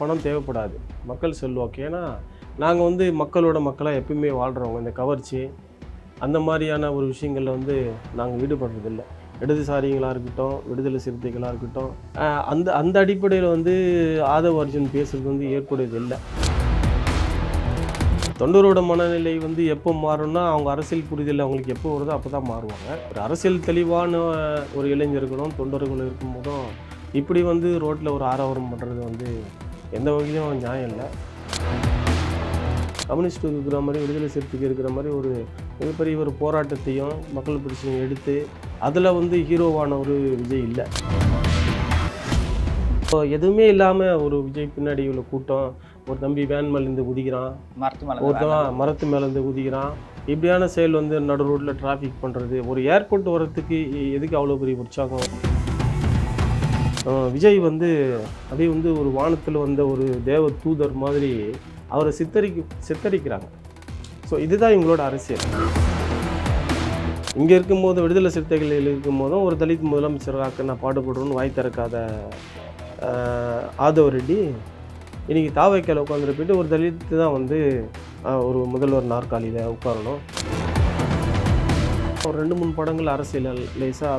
பணம் தேவைப்படாது. மக்கள் செல்வாக்கு. ஏன்னா நாங்கள் வந்து மக்களோட மக்களாக எப்பயுமே வாழ்கிறவங்க. இந்த கவர்ச்சி அந்த மாதிரியான ஒரு விஷயங்களில் வந்து நாங்கள் ஈடுபடுறதில்லை. இடதுசாரிகளாக இருக்கட்டும், விடுதலை சிறுத்தைகளாக இருக்கட்டும், அந்த அந்த அடிப்படையில் வந்து ஆதவ அர்ஜுன் பேசுகிறது வந்து ஏற்புடையது இல்லை. தொண்டரோட மனநிலை வந்து எப்போ மாறும்னா, அவங்க அரசியல் புரிதல் அவங்களுக்கு எப்போ வருதோ அப்போ தான் மாறுவாங்க. ஒரு அரசியல் தெளிவான ஒரு இளைஞர்களும் தொண்டர்களும் இருக்கும்போதும் இப்படி வந்து ரோட்டில் ஒரு ஆரவாரம் பண்ணுறது வந்து எந்த வகையிலும் நியாயம் இல்லை. கம்யூனிஸ்ட்டுக்கு இருக்கிற மாதிரி, விடுதலை சிறுத்தைக்கு இருக்கிற மாதிரி ஒரு மிகப்பெரிய ஒரு போராட்டத்தையும் மக்கள் பிரச்சனையும் எடுத்து அதில் வந்து ஹீரோவான ஒரு விஜய் இல்லை. இப்போ எதுவுமே இல்லாமல் ஒரு விஜய் பின்னாடி இவ்வளோ கூட்டம், ஒரு தம்பி வேன் மேலேருந்து குதிக்கிறான், ஒருத்தன் மரத்து மேலேருந்து குதிக்கிறான், இப்படியான செயல் வந்து நடு ரோட்டில் டிராஃபிக் பண்ணுறது, ஒரு ஏர்போர்ட் வர்றதுக்கு எதுக்கு அவ்வளோ பெரிய உற்சாகம்? விஜய் வந்து அப்படியே வந்து ஒரு வானத்தில் வந்த ஒரு தேவ தூதர் மாதிரி அவரை சித்தரிக்கிறாங்க. ஸோ இதுதான் இவங்களோட அரசியல். இங்கே இருக்கும்போது விடுதலை சிறுத்தைகளில் இருக்கும்போதும் ஒரு தலித் முதலமைச்சராக நான் பாடுபடுறோன்னு வாய் திறக்காத ஆதவ ரெட்டி இன்றைக்கி தாவைக்கால உட்காந்துட்டு போயிட்டு ஒரு தலித்து தான் வந்து ஒரு முதல்வர் நாற்காலியில் உட்காரணும். ஒரு 2-3 படங்கள் அரசியல் லேசாக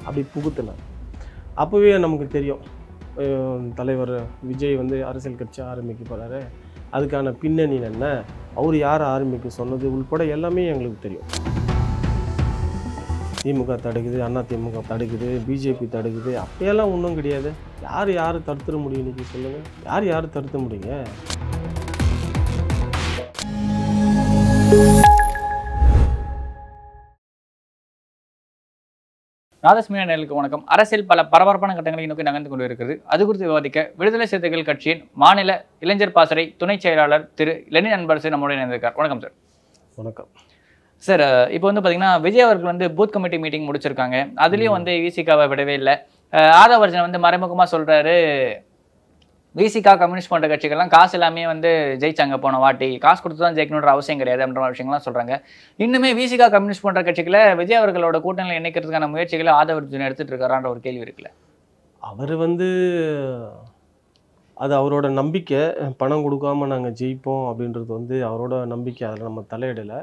அப்படி புகுத்தினார். அப்போவே நமக்கு தெரியும் தலைவர் விஜய் வந்து அரசியல் கட்சி ஆரம்பிக்க போகிறாரு, அதுக்கான பின்னணி என்ன, அவர் யார் ஆரம்பிக்க சொன்னது உள்பட எல்லாமே எங்களுக்கு தெரியும். திமுக தடுக்குது, அண்ணா திமுக தடுக்குது, பிஜேபி தடுக்குது, அப்படியெல்லாம் ஒன்றும் கிடையாது. யார் தடுத்துட முடியும்? இன்றைக்கி சொல்லுங்கள், யார் தடுத்த முடியுங்க? நாதஸ் மீடியா நேயர்களுக்கு வணக்கம். அரசியல் பல பரபரப்பான கட்டங்களை நோக்கி நகர்ந்து கொண்டு இருக்கிறது. அது குறித்து விவாதிக்க விடுதலை சிறுத்தைகள் கட்சியின் மாநில இளைஞர் பாசறை துணை செயலாளர் திரு லெனின் அன்பரசு நம்முடைய இணைந்திருக்கார். வணக்கம் சார். வணக்கம் சார். இப்போ வந்து பார்த்தீங்கன்னா விஜய் அவர்கள் வந்து பூத் கமிட்டி மீட்டிங் முடிச்சிருக்காங்க. அதுலேயும் வந்து விசிகாவை விடவே இல்லை. ஆதவ அர்ஜுன் வந்து மறைமுகமாக சொல்கிறாரு, விசிகா கம்யூனிஸ்ட் போன்ற கட்சிகள்லாம் காசு எல்லாமே வந்து ஜெயிச்சாங்க போன வாட்டி, காசு கொடுத்து தான் ஜெயிக்கணுன்ற அவசியம் கிடையாது அப்படின்ற விஷயங்கள்லாம் சொல்கிறாங்க. இன்னுமே விசிகா கம்யூனிஸ்ட் போன்ற கட்சிகளை விஜய் அவர்களோட கூட்டணியில் இணைக்கிறதுக்கான முயற்சிகளை ஆதவ அர்ஜுன் எடுத்துகிட்டு இருக்காரான்ற ஒரு கேள்வி இருக்குல்ல. அவர் வந்து அது அவரோட நம்பிக்கை. பணம் கொடுக்காமல் நாங்கள் ஜெயிப்போம் அப்படின்றது வந்து அவரோட நம்பிக்கை. அதில் நம்ம தலையிடலை.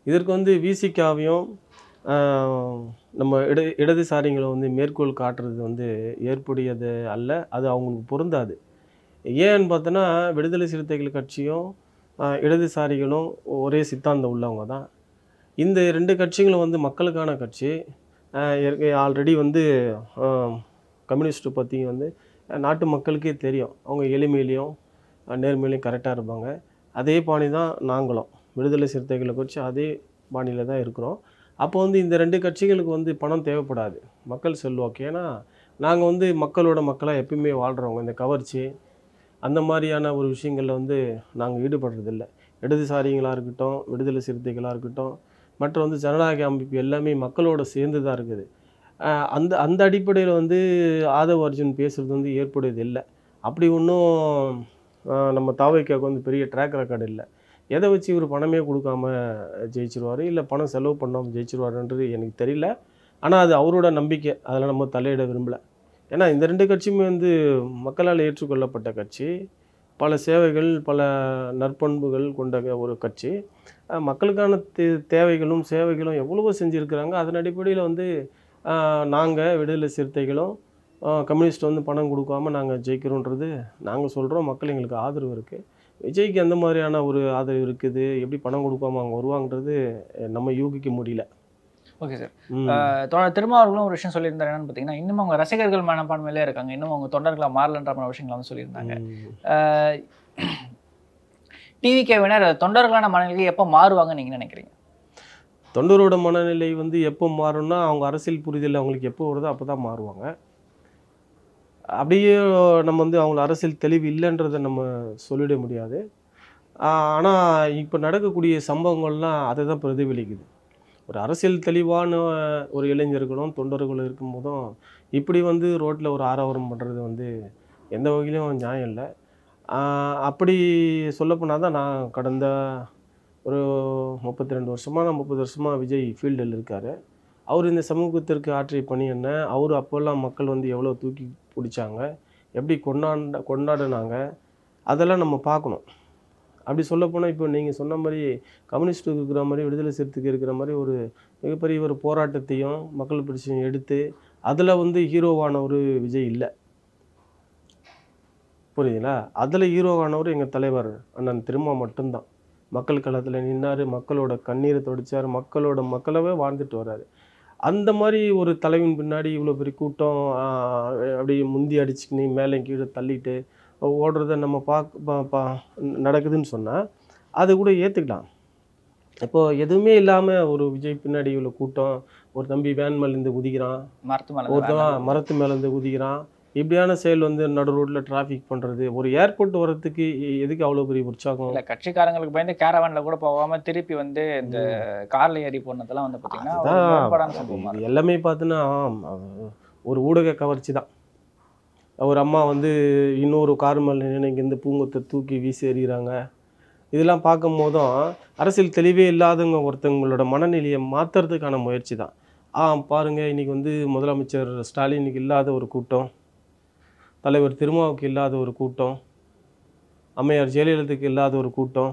இதற்கு வந்து விசிகாவையும் நம்ம இடதுசாரிகளை வந்து மேற்கோள் காட்டுறது வந்து ஏற்புடையது அல்ல. அது அவங்களுக்கு பொருந்தாது. ஏன்னு பார்த்தோன்னா, விடுதலை சிறுத்தைகள் கட்சியும் இடதுசாரிகளும் ஒரே சித்தாந்தம் உள்ளவங்க தான். இந்த 2 கட்சிகளும் வந்து மக்களுக்கான கட்சி. ஆல்ரெடி வந்து கம்யூனிஸ்ட்டு பற்றி வந்து நாட்டு மக்களுக்கே தெரியும். அவங்க எளிமையிலையும் நேர்மையிலையும் கரெக்டாக இருப்பாங்க. அதே பாணி தான் நாங்களும் விடுதலை சிறுத்தைகளை கட்சி அதே பாணியில் தான் இருக்கிறோம். அப்போ வந்து இந்த 2 கட்சிகளுக்கு வந்து பணம் தேவைப்படாது. மக்கள் செல்வாக்கு. ஏன்னா நாங்கள் வந்து மக்களோட மக்களாக எப்பயுமே வாழ்கிறவங்க. இந்த கவர்ச்சி அந்த மாதிரியான ஒரு விஷயங்களில் வந்து நாங்கள் ஈடுபடுறதில்லை. இடதுசாரிகளாக இருக்கட்டும், விடுதலை சிறுத்தைகளாக இருக்கட்டும், மற்ற வந்து ஜனநாயக அமைப்பு எல்லாமே மக்களோட சேர்ந்து தான் இருக்குது. அந்த அடிப்படையில் வந்து ஆதவ அர்ஜுன் பேசுகிறது வந்து ஏற்புடையது இல்லை. அப்படி ஒன்றும் நம்ம தாவைக்காவுக்கு வந்து பெரிய ட்ராக் ரெக்கார்டு இல்லை. எதை வச்சு இவர் பணமே கொடுக்காம ஜெயிச்சிருவார், இல்லை பணம் செலவு பண்ணாமல் ஜெயிச்சிருவாருன்றது எனக்கு தெரியல. ஆனால் அது அவரோட நம்பிக்கை. அதில் நம்ம தலையிட விரும்பலை. ஏன்னா இந்த 2 கட்சியுமே வந்து மக்களால் ஏற்றுக்கொள்ளப்பட்ட கட்சி. பல சேவைகள், பல நற்பண்புகள் கொண்ட ஒரு கட்சி. மக்களுக்கான தேவைகளும் சேவைகளும் எவ்வளவோ செஞ்சுருக்கிறாங்க. அதன் அடிப்படையில் வந்து நாங்கள் விடுதலை சிறுத்தைகளும் கம்யூனிஸ்ட் வந்து பணம் கொடுக்காம நாங்கள் ஜெயிக்கிறோன்றது நாங்கள் சொல்கிறோம். மக்கள் எங்களுக்கு ஆதரவு இருக்குது. விஜய்க்கு எந்த மாதிரியான ஒரு ஆதரவு இருக்குது, எப்படி பணம் கொடுக்காம அவங்க வருவாங்கன்றது நம்ம யூகிக்க முடியல. Okay sir. திருமாவர்களும் ஒரு விஷயம் சொல்லியிருந்தாரு. என்னன்னு பார்த்தீங்கன்னா, இன்னும் அவங்க ரசிகர்கள் மனப்பான்மையிலே இருக்காங்க, இன்னும் அவங்க தொண்டர்களாக மாறலன்ற விஷயங்களை வந்து சொல்லியிருந்தாங்க. டிவிகேவினர் தொண்டர்களான மனநிலை எப்போ மாறுவாங்கன்னு நீங்கள் நினைக்கிறீங்க? தொண்டரோட மனநிலை வந்து எப்போ மாறும்னா, அவங்க அரசியல் புரிதல் அவங்களுக்கு எப்போ வருதோ அப்போ தான் மாறுவாங்க. அப்படியே நம்ம வந்து அவங்கள அரசியல் தெளிவு இல்லைன்றதை நம்ம சொல்லிட முடியாது. ஆனால் இப்போ நடக்கக்கூடிய சம்பவங்கள்லாம் அதை தான் பிரதிபலிக்குது. ஒரு அரசியல் தெளிவான ஒரு இளைஞர்களும் தொண்டர்களும் இருக்கும்போதும் இப்படி வந்து ரோட்டில் ஒரு ஆரவாரம் பண்ணுறது வந்து எந்த வகையிலும் நியாயம் இல்லை. அப்படி சொல்லப்போனால் தான் நான் கடந்த ஒரு 32 வருஷமாக 30 வருஷமாக விஜய் ஃபீல்டில் இருக்கார். அவர் இந்த சமூகத்திற்கு ஆற்றிய பணி என்ன, அவர் அப்போல்லாம் மக்கள் வந்து எவ்வளோ தூக்கி பிடிச்சாங்க, எப்படி கொண்டாடினாங்க அதெல்லாம் நம்ம பார்க்கணும். அப்படி சொல்லப்போனால் இப்போ நீங்கள் சொன்ன மாதிரி கம்யூனிஸ்ட்டுக்கு இருக்கிற மாதிரி விடுதலை சிறுத்தைக்கு இருக்கிற மாதிரி ஒரு மிகப்பெரிய ஒரு போராட்டத்தையும் மக்கள் பிரச்சனையும் எடுத்து அதில் வந்து ஹீரோவானவர் விஜய் இல்லை. புரியுதுங்களா? அதில் ஹீரோவானவர் எங்கள் தலைவர் அண்ணன் திருமா மட்டும்தான். மக்கள் களத்தில் நின்னார், மக்களோட கண்ணீரை துடைச்சார், மக்களவே வாழ்ந்துட்டு வர்றாரு. அந்த மாதிரி ஒரு தலைவன் பின்னாடி இவ்வளோ பெரிய கூட்டம் அப்படியே முந்தி அடிச்சுக்கின்னு மேலே கீழே தள்ளிட்டு ஓடுறத நம்ம நடக்குதுன்னு சொன்னால் அது கூட ஏற்றுக்கலாம். இப்போது எதுவுமே இல்லாமல் ஒரு விஜய் பின்னாடி இவ்வளோ கூட்டம், ஒரு தம்பி வேன் மேலேருந்து குதிக்கிறான், ஒருத்தன் மரத்து மேலேருந்து குதிக்கிறான், இப்படியான செயல் வந்து நடு ரோட்டில் டிராஃபிக் பண்ணுறது, ஒரு ஏர்போர்ட் வர்றதுக்கு எதுக்கு அவ்வளோ பெரிய உற்சாகம்? இல்லை, கட்சிக்காரங்களுக்கு பயந்து கேரவானில் கூட போகாமல் திருப்பி வந்து இந்த காரில் ஏறி போனதெல்லாம் வந்து பார்த்தீங்கன்னா எல்லாமே பார்த்தினா ஒரு ஊடக கவர்ச்சி தான். ஒரு அம்மா வந்து இன்னொரு கார் மேலே நின்று இங்கேருந்து பூங்கொத்தை தூக்கி வீசி எறிகிறாங்க. இதெல்லாம் பார்க்கும் போதும் அரசியல் தெளிவே இல்லாதவங்க ஒருத்தவங்களோட மனநிலையை மாற்றுறதுக்கான முயற்சி தான். பாருங்கள், இன்றைக்கி வந்து முதலமைச்சர் ஸ்டாலினுக்கு இல்லாத ஒரு கூட்டம், தலைவர் திருமாவுக்கு இல்லாத ஒரு கூட்டம், அம்மையார் ஜெயலலிதாவுக்கு இல்லாத ஒரு கூட்டம்,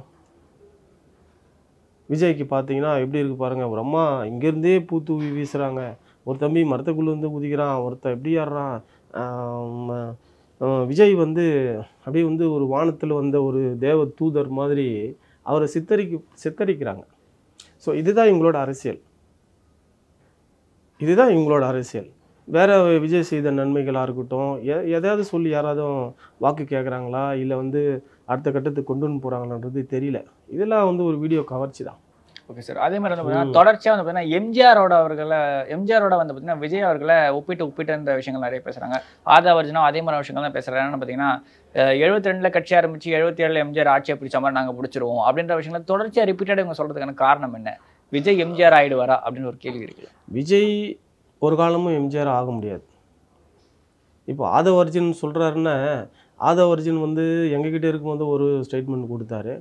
விஜய்க்கு பார்த்தீங்கன்னா எப்படி இருக்குது பாருங்கள். ஒரு அம்மா இங்கேருந்தே பூ தூவி வீசுகிறாங்க, ஒரு தம்பி மரத்துக்குள்ளே வந்து குதிக்கிறான், ஒருத்தன் எப்படி ஆடுறான். விஜய் வந்து அப்படியே வந்து ஒரு வானத்தில் வந்த ஒரு தேவ தூதர் மாதிரி அவரை சித்தரிக்கிறாங்க. ஸோ இதுதான் இவங்களோட அரசியல். வேறு விஜய் செய்த நன்மைகளாக இருக்கட்டும், எதையாவது சொல்லி யாராவது வாக்கு கேட்குறாங்களா, இல்லை வந்து அடுத்த கட்டத்துக்கு கொண்டுன்னு போகிறாங்களான்றது தெரியல. இதெல்லாம் வந்து ஒரு வீடியோ கவர்ச்சி தான். Okay sir. அதே மாதிரி வந்து பார்த்தீங்கன்னா தொடர்ச்சியாக வந்து பார்த்தீங்கன்னா எம்ஜிஆரோட வந்து பார்த்தீங்கன்னா விஜய் அவர்களை ஒப்பிட்டுன்ற விஷயங்கள் நிறைய பேசுகிறாங்க. ஆதவர்ஜனும் அதே மாதிரி விஷயங்கள் தான் பேசுகிறாங்க. என்னென்னு பார்த்தீங்கன்னா 72 கட்சி ஆரம்பித்து 77 எம்ஜிஆர் ஆட்சியை பிடிச்ச மாதிரி நாங்கள் பிடிச்சிருவோம் அப்படின்ற விஷயங்களை தொடர்ச்சியாக ரிப்பீட்டடாக இவங்க சொல்கிறதுக்கான காரணம் என்ன? விஜய் எம்ஜிஆர் ஆகிடுவாரா அப்படின்னு ஒரு கேள்வி இருக்குது. விஜய் ஒரு காலமும் எம்ஜிஆர் ஆக முடியாது. இப்போ ஆதவர்ஜன் சொல்கிறாருன்னா, ஆதவர்ஜன் வந்து எங்ககிட்ட இருக்கும்போது ஒரு ஸ்டேட்மெண்ட் கொடுத்தாரு,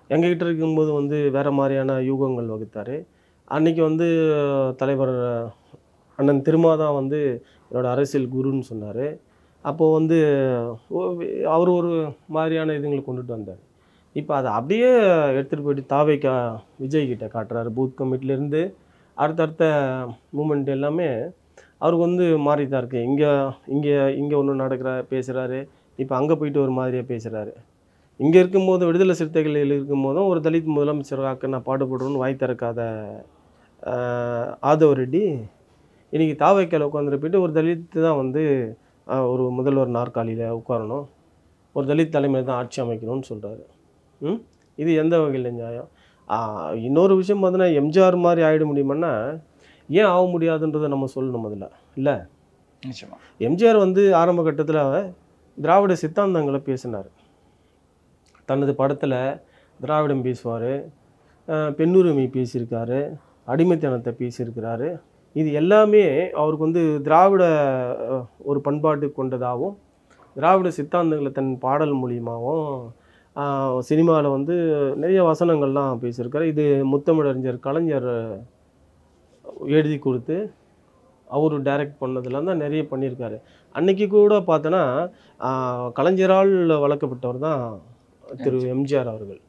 எங்ககிட்ட இருக்கும்போது வந்து வேறு மாதிரியான யூகங்கள் வகுத்தார். அன்றைக்கி வந்து தலைவர் அண்ணன் திருமா தான் வந்து என்னோட அரசியல் குருன்னு சொன்னார். அப்போது வந்து அவர் ஒரு மாதிரியான இதுங்களை கொண்டுட்டு வந்தார். இப்போ அதை அப்படியே எடுத்துகிட்டு போயிட்டு தாவேக்கா விஜய்கிட்ட காட்டுறாரு. பூத் கமிட்டிலேருந்து அடுத்தடுத்த மூமெண்ட் எல்லாமே அவருக்கு வந்து மாறி தான் இருக்குது. இங்கே ஒன்று பேசுகிறாரு, இப்போ அங்கே போயிட்டு ஒரு மாதிரியாக பேசுகிறாரு. இங்கே இருக்கும்போது விடுதலை சிறுத்தைகளில் இருக்கும்போதும் ஒரு தலித் முதலமைச்சராக நான் பாடுபடுறோன்னு வாய் திறக்காத ஆதவ் ரெட்டி இன்றைக்கி தாவேக்கால உட்காந்துட்டு போயிட்டு ஒரு தலித்து தான் வந்து ஒரு முதல்வர் நாற்காலியில் உட்காரணும், ஒரு தலித் தலைமையில் தான் ஆட்சி அமைக்கணும்னு சொல்கிறாரு. இது எந்த வகையில் நியாயம்? இன்னொரு விஷயம் பார்த்தீங்கன்னா, எம்ஜிஆர் மாதிரி ஆகிட முடியுமான்னா ஏன் ஆக முடியாதுன்றதை நம்ம சொல்லணும் அதில். இல்லை, நிச்சயமாக எம்ஜிஆர் வந்து ஆரம்ப கட்டத்தில் திராவிட சித்தாந்தங்களை பேசினார். தனது படத்தில் திராவிடம் பேசுவார், பெண்ணுரிமை பேசியிருக்காரு, அடிமைத்தனத்தை பேசியிருக்கிறாரு. இது எல்லாமே அவருக்கு வந்து திராவிட ஒரு பண்பாட்டு கொண்டதாகவும் திராவிட சித்தாந்தங்களை தன் பாடல் மூலியமாகவும் சினிமாவில் வந்து நிறைய வசனங்கள்லாம் பேசியிருக்காரு. இது முத்தமிழறிஞர் கலைஞர் எழுதி கொடுத்து அவர் டைரக்ட் பண்ணதெல்லாம் தான் நிறைய பண்ணியிருக்காரு. அன்றைக்கி கூட பார்த்தோன்னா கலைஞரால் வளர்க்கப்பட்டவர் தான் திரு எம்ஜிஆர் அவர்கள்.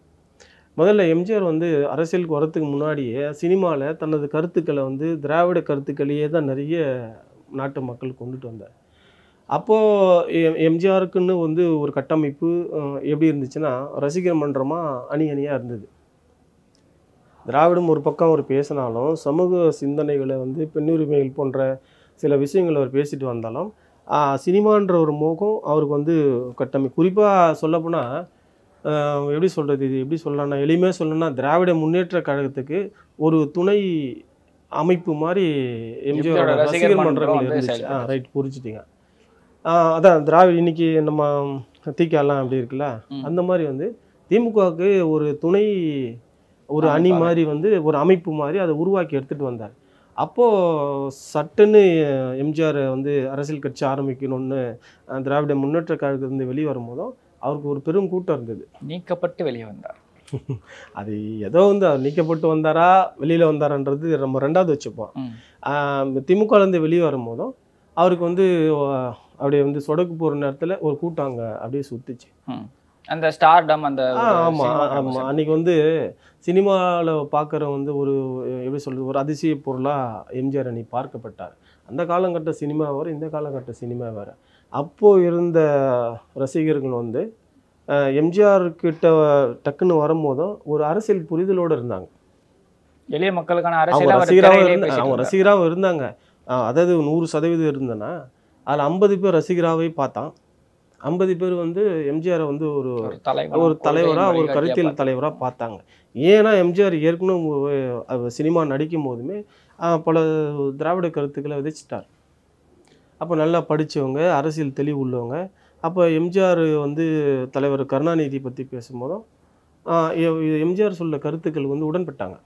முதல்ல எம்ஜிஆர் வந்து அரசியலுக்கு வரத்துக்கு முன்னாடியே சினிமாவில் தனது கருத்துக்களை வந்து திராவிட கருத்துக்களையே தான் நிறைய நாட்டு மக்கள் கொண்டுட்டு வந்தார். அப்போது எம்ஜிஆருக்குன்னு வந்து ஒரு கட்டமைப்பு எப்படி இருந்துச்சுன்னா, ரசிகர் மன்றமாக அணியாக இருந்தது. திராவிடம் ஒரு பக்கம் அவர் பேசினாலும் சமூக சிந்தனைகளை வந்து பெண்ணுரிமைகள் போன்ற சில விஷயங்கள் அவர் பேசிட்டு வந்தாலும் சினிமான்ற ஒரு மோகம் அவருக்கு வந்து கட்டமைப்பு. குறிப்பாக சொல்லப்போனால் எப்படி சொல்கிறது, இது எப்படி சொல்லலாம்னா, எளிமையாக சொல்லணும்னா திராவிட முன்னேற்ற கழகத்துக்கு ஒரு துணை அமைப்பு மாதிரி எம்ஜிஆர் ரசிகர் மன்றங்கள் இருந்துச்சு. ரைட், புரிஞ்சுட்டிங்க. அதான் திராவிட இன்னைக்கு நம்ம திகாலாம் அப்படி இருக்குல்ல, அந்த மாதிரி வந்து திமுகவுக்கு ஒரு துணை ஒரு அணி மாதிரி வந்து ஒரு அமைப்பு மாதிரி அதை உருவாக்கி எடுத்துகிட்டு வந்தார். அப்போது சட்டுன்னு எம்ஜிஆர் வந்து அரசியல் கட்சி ஆரம்பிக்கணும்னு திராவிட முன்னேற்ற கழகத்திலிருந்து வெளியே வரும்போதும் அவருக்கு ஒரு பெரும் கூட்டம் இருந்தது. நீக்கப்பட்டு வெளியே வந்தார். அது ஏதோ வந்து அவர் நீக்கப்பட்டு வந்தாரா வெளியில் வந்தாரான்றது நம்ம ரெண்டாவது வச்சுப்போம். திமுகலேருந்து வெளியே வரும்போதும் அவருக்கு வந்து அப்படியே வந்து சொடக்கு போகிற நேரத்தில் ஒரு கூட்டம் அங்கே அப்படியே சுற்றுச்சு. அந்த ஸ்டார்டம் அந்த ஆமாம் ஆமாம். அன்றைக்கி வந்து சினிமாவில் பார்க்குற வந்து ஒரு எப்படி சொல்கிறது, ஒரு அதிசய பொருளாக எம்ஜிஆர் அன்னைக்கு பார்க்கப்பட்டார். அந்த காலகட்ட சினிமா வேறு, இந்த காலகட்ட சினிமா வேறு. அப்போது இருந்த ரசிகர்கள் வந்து எம்ஜிஆர் கிட்ட டக்குன்னு வரும்போதும் ஒரு அரசியல் புரிதலோடு இருந்தாங்க. எளிய மக்களுக்கான அவங்க ரசிகராகவும் இருந்தாங்க. அதாவது 100% இருந்தேன்னா அதில் 50 பேர் ரசிகராகவே பார்த்தான். 50 பேர் வந்து எம்ஜிஆரை வந்து ஒரு தலைவராக, ஒரு கருத்தியல் தலைவராக பார்த்தாங்க. ஏன்னா எம்ஜிஆர் ஏற்கனவே சினிமா நடிக்கும் போதுமே பல திராவிட கருத்துக்களை விதைச்சிட்டார். அப்போ நல்லா படித்தவங்க, அரசியல் தெளிவு உள்ளவங்க. அப்போ எம்ஜிஆர் வந்து தலைவர் கருணாநிதி பற்றி பேசும்போதும் எம்ஜிஆர் சொல்ல கருத்துக்கள் வந்து உடன்பட்டாங்க.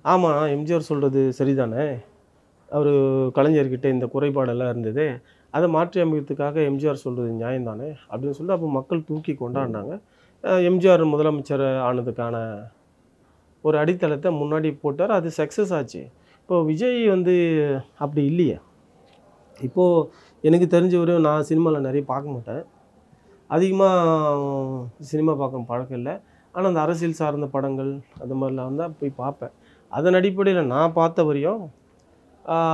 ஆமாம், எம்ஜிஆர் சொல்கிறது சரிதானே, அவர் கலைஞர்கிட்ட இந்த குறைபாடெல்லாம் இருந்தது, அதை மாற்றி அமைக்கிறதுக்காக எம்ஜிஆர் சொல்கிறது நியாயம்தானே அப்படின்னு சொல்லி அப்போ மக்கள் தூக்கி கொண்டாடினாங்க. எம்ஜிஆர் முதலமைச்சர் ஆனதுக்கான ஒரு அடித்தளத்தை முன்னாடி போட்டார். அது சக்ஸஸ் ஆச்சு. இப்போது விஜய் வந்து அப்படி இல்லையே. இப்போது எனக்கு தெரிஞ்ச வரையும் நான் சினிமாவில் நிறைய பார்க்க மாட்டேன், அதிகமாக சினிமா பார்க்க பழக்கம் இல்லை. ஆனால் அந்த அரசியல் சார்ந்த படங்கள் அது மாதிரிலாம் வந்தால் போய் பார்ப்பேன். அதன் அடிப்படையில் நான் பார்த்த வரையும்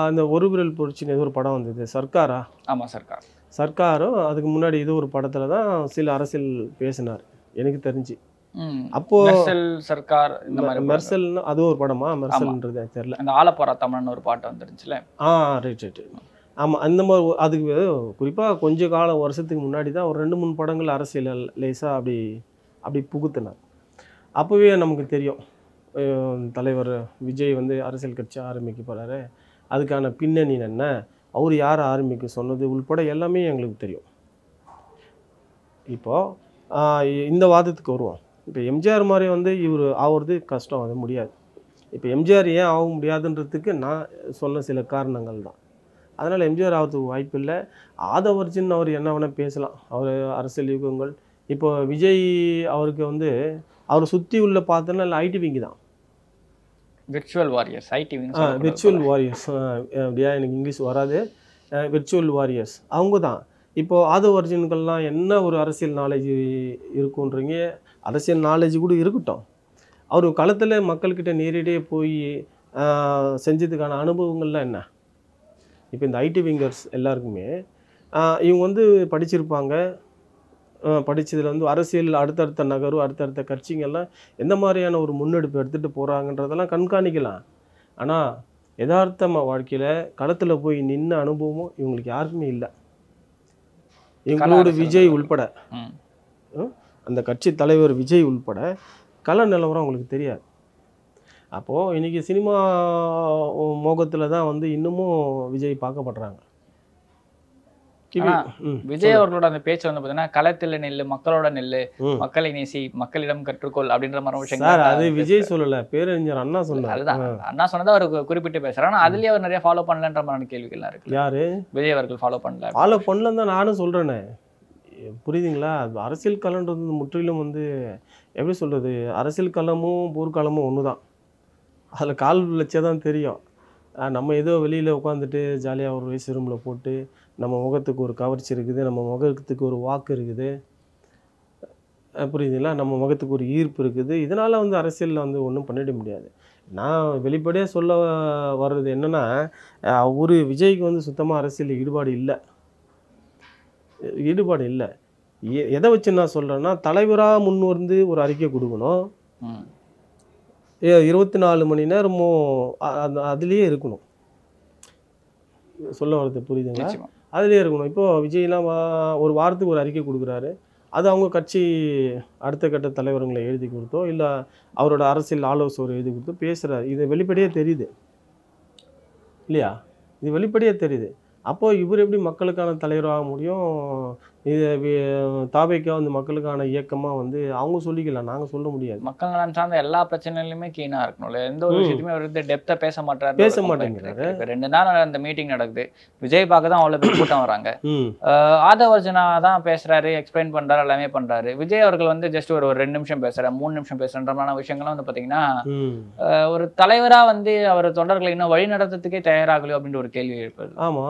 அந்த ஒரு விரல் பொறிச்சின்னு ஏதோ ஒரு படம் வந்தது, சர்க்காரா? ஆமாம், சர்க்காரும் அதுக்கு முன்னாடி ஏதோ ஒரு படத்தில் தான் சில அரசியல் பேசினார் எனக்கு தெரிஞ்சு. அப்போ சர்க்கார் மெர்சல் அது ஒரு படமா? மெர்சல்ன்றது தெரியல. அந்த ஆலப்போரா தமிழ்னு ஒரு பாட்டு வந்துருச்சுல. ரைட். ஆமாம், அந்த மாதிரி அதுக்கு குறிப்பாக கொஞ்ச வருஷத்துக்கு முன்னாடி தான் ஒரு 2-3 படங்கள் அரசியல் லேசாக அப்படி புகுத்தினார். அப்போவே நமக்கு தெரியும் தலைவர் விஜய் வந்து அரசியல் கட்சி ஆரம்பிக்க போகிறாரு, அதுக்கான பின்னணி என்ன, அவர் யார் ஆரம்பிக்க சொன்னது உள்பட எல்லாமே எங்களுக்கு தெரியும். இப்போது இந்த வாதத்துக்கு வருவோம். இப்போ எம்ஜிஆர் மாதிரி வந்து இவர் ஆகிறது கஷ்டம், அது முடியாது. இப்போ எம்ஜிஆர் ஏன் ஆக முடியாதுன்றதுக்கு நான் சொன்ன சில காரணங்கள் தான். அதனால் எம்ஜிஆர் ஆகிறதுக்கு வாய்ப்பு இல்லை. ஆதவர்ஜின் அவர் என்ன வேணால் பேசலாம், அவர் அரசியல் யுகங்கள். இப்போ விஜய் அவருக்கு வந்து அவர் சுற்றி உள்ள பார்த்தோன்னா இல்லை ஐடி விங்கு தான், virtual warriors, IT wing, virtual warriors. அப்படியா, எனக்கு இங்கிலீஷ் வராது. விர்ச்சுவல் வாரியர்ஸ் அவங்க தான். இப்போது ஆதவர்ஜின்கள்லாம் என்ன ஒரு அரசியல் நாலேஜ் இருக்குன்றீங்க, அரசியல் நாலேஜ் கூட இருக்கட்டும், அவர் களத்தில் மக்கள்கிட்ட நேரடியாக போய் செஞ்சதுக்கான அனுபவங்கள்லாம் என்ன? இப்போ இந்த ஐடி விங்கர்ஸ் எல்லாருக்குமே இவங்க வந்து படிச்சிருப்பாங்க, படித்ததில் வந்து அரசியல் அடுத்தடுத்த நகரும் அடுத்தடுத்த கட்சிங்கெல்லாம் எந்த மாதிரியான ஒரு முன்னெடுப்பு எடுத்துகிட்டு போகிறாங்கன்றதெல்லாம் கண்காணிக்கலாம். ஆனால் யதார்த்தமாக வாழ்க்கையில் களத்தில் போய் நின்ன அனுபவமும் இவங்களுக்கு யாருக்குமே இல்லை. இவங்களோட விஜய் உள்பட, அந்த கட்சி தலைவர் விஜய் உள்பட கள நிலவரம் அவங்களுக்கு தெரியாது. அப்போது இன்றைக்கி சினிமா மோகத்தில் தான் வந்து இன்னமும் விஜய் பார்க்கப்படுறாங்க. விஜய் அவர்களோட அந்த பேச்சு வந்து பார்த்தீங்கன்னா களத்தில் நெல்லு, மக்களோட நெல்லு, மக்களை நேசி, மக்களிடம் கற்றுக்கொள் அப்படின்ற மாதிரி விஷயம். அது விஜய் சொல்லல, பேரறிஞர் அண்ணா சொன்னார். அதுதான் அண்ணா சொன்னதை அவர் குறிப்பிட்டு பேசுறாரு. ஆனால் அதுலேயே அவர் நிறைய ஃபாலோ பண்ணலன்ற மாதிரி கேள்விகள்லாம் இருக்கு. யாரு விஜய் அவர்கள் ஃபாலோ பண்ணலன்னு தான் நானும் சொல்றேனே, புரியுதுங்களா? அரசியல் களம்ன்றது முற்றிலும் வந்து எப்படி சொல்றது, அரசியல் களமும் போர்க்களமும் ஒன்று தான். அதில் கால் வச்சா தான் தெரியும். நம்ம ஏதோ வெளியில் உட்காந்துட்டு ஜாலியாக ஒரு வயசு ரூமில் போட்டு நம்ம முகத்துக்கு ஒரு கவர்ச்சி இருக்குது, நம்ம முகத்துக்கு ஒரு வாக்கு இருக்குது, புரியுதுங்களா, நம்ம முகத்துக்கு ஒரு ஈர்ப்பு இருக்குது, இதனால் வந்து அரசியலில் வந்து ஒன்றும் பண்ணிட முடியாது. நான் வெளிப்படையாக சொல்ல வர்றது என்னென்னா, ஒரு விஜய்க்கு வந்து சுத்தமாக அரசியல் ஈடுபாடு இல்லை. எதை வச்சு நான் சொல்கிறேன்னா, தலைவராக முன் வந்து ஒரு அறிக்கை கொடுக்கணும், 24 மணி நேரமும் அதுலேயே இருக்கணும். சொல்ல வர்றது புரியுதுங்களா? அதுலேயே இருக்கணும். இப்போது விஜய்லாம் ஒரு வாரத்துக்கு ஒரு அறிக்கை கொடுக்குறாரு, அது அவங்க கட்சி அடுத்த கட்ட தலைவர்களை எழுதி கொடுத்தோ இல்லை அவரோட அரசியல் ஆலோசகர் எழுதி கொடுத்தோ பேசுகிறாரு. இது வெளிப்படையாக தெரியுது இல்லையா? இது வெளிப்படையாக தெரியுது. அப்போது இவர் எப்படி மக்களுக்கான தலைவராக முடியும்? இது தாவேக்கா வந்து மக்களுக்கான இயக்கமா வந்து அவங்க சொல்லிக்கலாம், நாங்க சொல்ல முடியாது. மக்கள் நலன் சார்ந்த எல்லா பிரச்சனையிலுமே கீனா இருக்கணும்ல. எந்த ஒரு விஷயத்தையுமே அவர் வந்து டெப்தா பேச மாட்டாரு. பேச மாட்டேங்கிறாரு. இப்ப 2 நாள் அந்த மீட்டிங் நடக்குது. விஜய் பார்க்க தான் அவ்வளவு பேர் கூட்டம் வராங்க. ம் ஆதவ அர்ஜுனா தான் பேசுறாரு, எக்ஸ்பிளைன் பண்றாரு, எல்லாமே பண்றாரு. விஜய் அவர்கள் வந்து ஜஸ்ட் ஒரு 2 நிமிஷம் பேசுறாரு, 3 நிமிஷம் பேசுறன்ற விஷயங்கள்லாம் வந்து பாத்தீங்கன்னா ம் ஒரு தலைவரா வந்து அவர் தொண்டர்களை இன்னும் வழி நடத்துறதுக்கே தயாராகலையோ அப்படின்ற ஒரு கேள்வி எழுப்புது. ஆமா.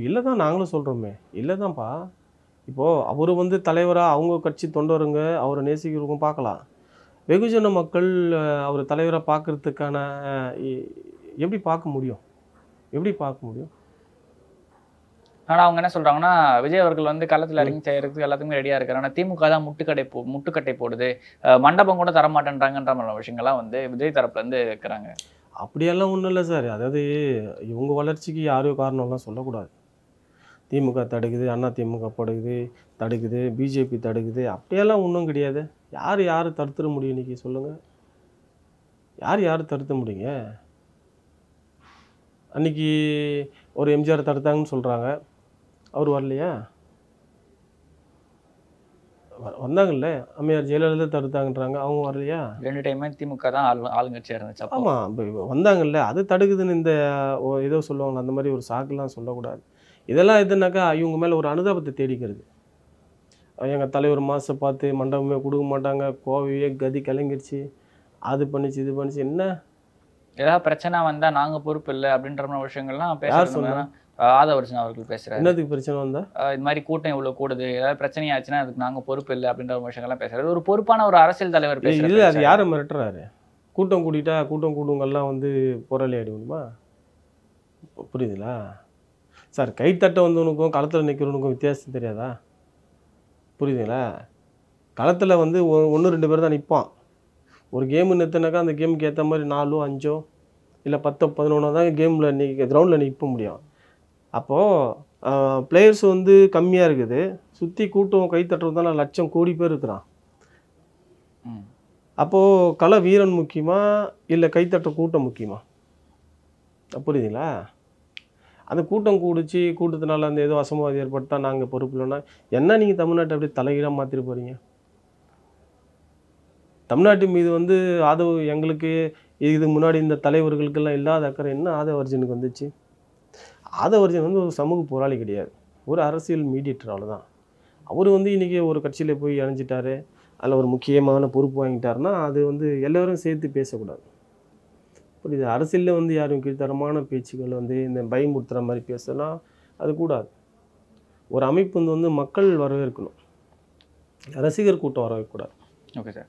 இல்லதான் நாங்களும் சொல்றோமே. இல்லதான்ப்பா. இப்போ அவரு வந்து தலைவரா அவங்க கட்சி தொண்டருங்க அவரை நேசிக்கிறவங்க பார்க்கலாம். வெகுஜன மக்கள் அவர் தலைவரா பார்க்கறதுக்கான எப்படி பார்க்க முடியும்? எப்படி பார்க்க முடியும்? ஆனா அவங்க என்ன சொல்றாங்கன்னா, விஜய் அவர்கள் வந்து களத்துல இறங்கி செய்யறதுக்கு எல்லாத்துக்குமே ரெடியா இருக்காரு. ஆனா திமுக தான் முட்டுக்கட்டை போடுது, மண்டபம் கூட தரமாட்டேன்றாங்கன்ற மாதிரி விஷயங்கள்லாம் வந்து விஜய் தரப்புல இருந்து இருக்கிறாங்க. அப்படியெல்லாம் ஒன்றும் இல்லை சார். அதாவது இவங்க வளர்ச்சிக்கு யாரையோ காரணம்லாம் சொல்லக்கூடாது. திமுக தடுக்குது, அண்ணா திமுக தடுக்குது, பிஜேபி தடுக்குது, அப்படியெல்லாம் ஒன்றும் கிடையாது. யார் தடுத்துட முடியும் இன்னைக்கு சொல்லுங்க? யார் தடுத்த முடியுங்க? அன்னைக்கு ஒரு எம்ஜிஆர் தடுத்தாங்கன்னு சொல்றாங்க. அவர் வரலையா? வந்தாங்கல்ல. அம்மையார் ஜெயலலிதா தடுத்தாங்கன்றாங்க. அவங்க வரலையா? 2 டைமே திமுக தான் ஆளுங்கட்சியா இருந்துச்சு அப்போ. ஆமா. வந்தாங்கல்ல. அது தடுக்குதுன்னு இந்த ஏதோ சொல்லுவாங்க. அந்த மாதிரி ஒரு சாக்குலாம் சொல்லக்கூடாது. இதெல்லாம் எதுனாக்கா இவங்க மேல ஒரு அனுதாபத்தை தேடிக்கிறது. எங்க தலைவர் மாச பார்த்து மண்டபமே கொடுக்க மாட்டாங்க. கோவையே கதி கலங்கிருச்சு. அது பண்ணுச்சு, இது பண்ணுச்சு. என்ன? ஏதாவது பிரச்சனை வந்தா நாங்க பொறுப்பு இல்லை அப்படின்ற மாதிரி விஷயங்கள்லாம் யார் பேசுறது. சொன்னா? ஆதவ அர்ஜுனா அவர்கள் பேசுறாரு. என்னத்துக்கு பிரச்சனை வந்தா? இது மாதிரி கூட்டம் இவ்வளவு கூடுது, ஏதாவது பிரச்சனை ஆச்சுன்னா அதுக்கு நாங்க பொறுப்பு இல்லை அப்படின்ற விஷயங்கள்லாம் பேசுறாரு. ஒரு பொறுப்பான ஒரு அரசியல் தலைவர் இல்ல அது பேசுறாரு. யாரை மிரட்டுறாரு? கூட்டம் கூட்டிட்டா கூட்டம் கூடுங்கெல்லாம் வந்து போராளி ஆடி முடியுமா? புரியுதுங்களா? சார் கைத்தட்ட வந்தவனுக்கும் களத்தில் நிற்கிறவனுக்கும் வித்தியாசம் தெரியாதா? புரியுதுங்களா? களத்தில் வந்து 1 2 பேர் தான் நிற்பான். ஒரு கேமு நிறுத்தினாக்கா அந்த கேமுக்கு ஏற்ற மாதிரி 4 5 இல்லை 10 11 தான் கேமில் கிரவுண்டில் நிற்க முடியும். அப்போது பிளேயர்ஸ் வந்து கம்மியாக இருக்குது. சுற்றி கூட்டம் கைத்தட்டுறது தான் லட்சம் கோடி பேர் இருக்கிறான். அப்போது கள வீரன் முக்கியமா இல்லை கைத்தட்ட கூட்டம் முக்கியமா? புரியுதுங்களா? அந்த கூட்டம் கூட்டத்தினால அந்த ஏதோ அசம்பாவிதம் ஏற்பட்டா நாங்கள் பொறுப்பு இல்லைன்னா என்ன நீங்கள் தமிழ்நாட்டை அப்படியே தலைகீழாக மாற்றிட்டு போகிறீங்க? தமிழ்நாட்டு மீது வந்து எங்களுக்கு இதுக்கு முன்னாடி இந்த தலைவர்களுக்கெல்லாம் இல்லாத அக்கறை என்ன ஆதவ அர்ஜுனுக்கு வந்துச்சு? ஆதவ அர்ஜுன் வந்து ஒரு சமூக போராளி கிடையாது, ஒரு அரசியல் மீடியேட்டர், அவ்வளோதான். அவர் வந்து இன்றைக்கி ஒரு கட்சியில் போய் இணைஞ்சிட்டாரு, அதில் ஒரு முக்கியமான பொறுப்பு வாங்கிட்டாருன்னா அது வந்து எல்லோரும் சேர்த்து பேசக்கூடாது. புரியுது? அரசியலில் வந்து யாரும் கீழ்த்தரமான பேச்சுக்கள் வந்து இந்த பயமுறுத்துகிற மாதிரி பேசலாம், அது கூடாது. ஒரு அமைப்பு வந்து மக்கள் வரவேற்கணும், ரசிகர் கூட்டம் வரவேற்கக்கூடாது. Okay sir.